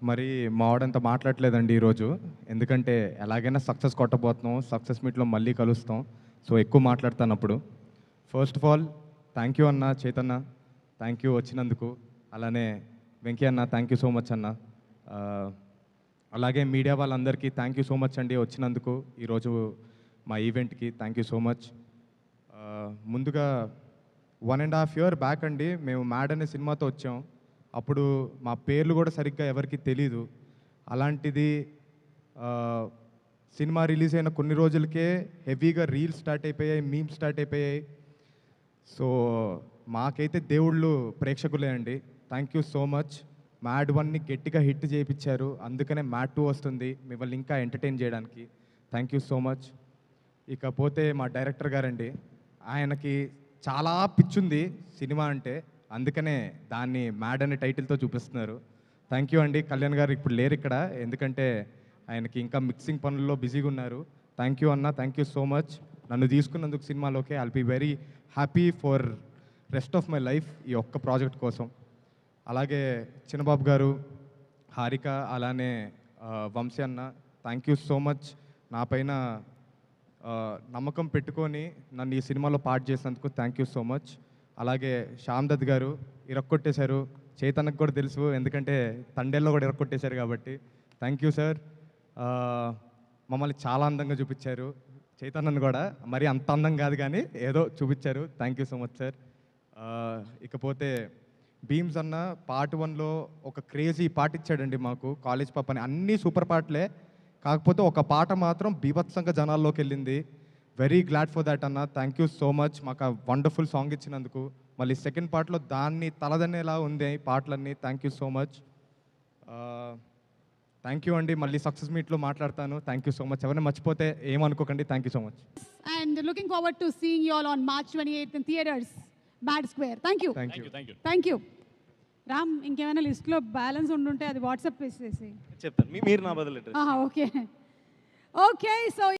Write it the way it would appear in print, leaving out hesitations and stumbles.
మరి మావాడంత మాట్లాడట్లేదండి ఈరోజు. ఎందుకంటే ఎలాగైనా సక్సెస్ కొట్టబోతున్నాం. సక్సెస్ మీట్‌లో మళ్ళీ కలుస్తాం. సో, ఎక్కువ మాట్లాడతానప్పుడు. First of all thank you అన్న చైతన్న. థ్యాంక్ యూ వచ్చినందుకు. అలానే వెంకీ అన్న థ్యాంక్ యూ సో మచ్ అన్న. ఆహ్, అలాగే మీడియా వాళ్ళందరికీ థ్యాంక్ యూ సో మచ్ అండి వచ్చినందుకు. ఈరోజు మా ఈవెంట్‌కి థ్యాంక్ యూ సో మచ్. ముందుగా 1½ ఇయర్ బ్యాక్ అండి మేము 'మ్యాడ్' అనే సినిమాతో వచ్చాం. అప్పుడు మా పేర్లు కూడా సరిగ్గా ఎవరికీ తెలీదు. అలాంటిది ఆహ్, సినిమా రిలీజ్ అయిన కొన్ని రోజులకే హెవీగా రీల్స్ స్టార్ట్ అయిపోయాయి, మీమ్స్ స్టార్ట్ అయిపోయాయి. సో, మాకైతే దేవుళ్ళు ప్రేక్షకులే అండి. Thank you so much. 'Mad 1'ని గట్టిగా హిట్ చేపిచ్చారు. అందుకనే 'మ్యాడ్ 2' వస్తుంది మిమ్మల్ని ఇంకా ఎంటర్‌టైన్ చేయడానికి. Thank you so much. ఇకపోతే మా డైరెక్టర్ గారండి. ఆయనకి చాలా పిచ్చుంది సినిమా అంటే. అందుకనే దాన్ని 'మ్యాడ్' అనే టైటిల్‌తో చూపిస్తున్నారు. థ్యాంక్ యూ అండి. కళ్యాణ్ గారు ఇప్పుడు లేరిక్కడ. ఎందుకంటే ఆయనకి ఇంకా మిక్సింగ్ పనుల్లో బిజీగా ఉన్నారు. థ్యాంక్ యూ అన్న. Thank you so much. నన్ను తీసుకున్నందుకు సినిమాలోకి. I'll be very happy for rest of my life ఈ ఒక్క ప్రాజెక్ట్ కోసం. అలాగే చిన్నబాబు గారు, హారిక, అలానే వంశీ అన్న థ్యాంక్ యూ సో మచ్. నా పైన నమ్మకం పెట్టుకొని నన్ను ఈ సినిమాలో పార్ట్ చేసినందుకు థ్యాంక్ యూ సో మచ్. అలాగే శ్యామ్ దత్ గారు ఇరక్కొట్టేశారు. చైతన్యకు కూడా తెలుసు, ఎందుకంటే తండేల్లో కూడా ఇరక్కొట్టేశారు కాబట్టి. Thank you sir. మమ్మల్ని చాలా అందంగా చూపించారు. చైతన్యను కూడా మరి అంత అందం కాదు కానీ ఏదో చూపించారు. Thank you so much sir. ఇకపోతే భీమ్స్ అన్న పార్ట్ 1లో ఒక క్రేజీ పాట ఇచ్చాడండి మాకు, కాలేజ్ పాప అని. అన్నీ సూపర్ పాటలే, కాకపోతే ఒక పాట మాత్రం బీభత్సంగా జనాల్లోకి వెళ్ళింది. వెరీ గ్లాడ్ ఫర్ దాట్ అన్న. థ్యాంక్ యూ సో మచ్ మాకు ఆ వండర్ఫుల్ సాంగ్ ఇచ్చినందుకు. మళ్ళీ సెకండ్ పార్ట్లో దాన్ని తలదన్నేలా ఉంది ఈ పాటలన్నీ. Thank you so much. Thank you అండి. మళ్ళీ సక్సెస్ మీట్లో మాట్లాడతాను. Thank you so much. ఎవరైనా మర్చిపోతే ఏమనుకోకండి. Thank you so much. And looking forward to seeing you all on March 28th in theaters, Mad Square. Thank you. Thank you. Thank you. Ram, ఇంకేమైనా లిస్ట్లో balance ఉండుంటే అది వాట్సాప్ చేసేసి. చెప్తాను. మీరు నా బదులు ఓకే ఓకే సో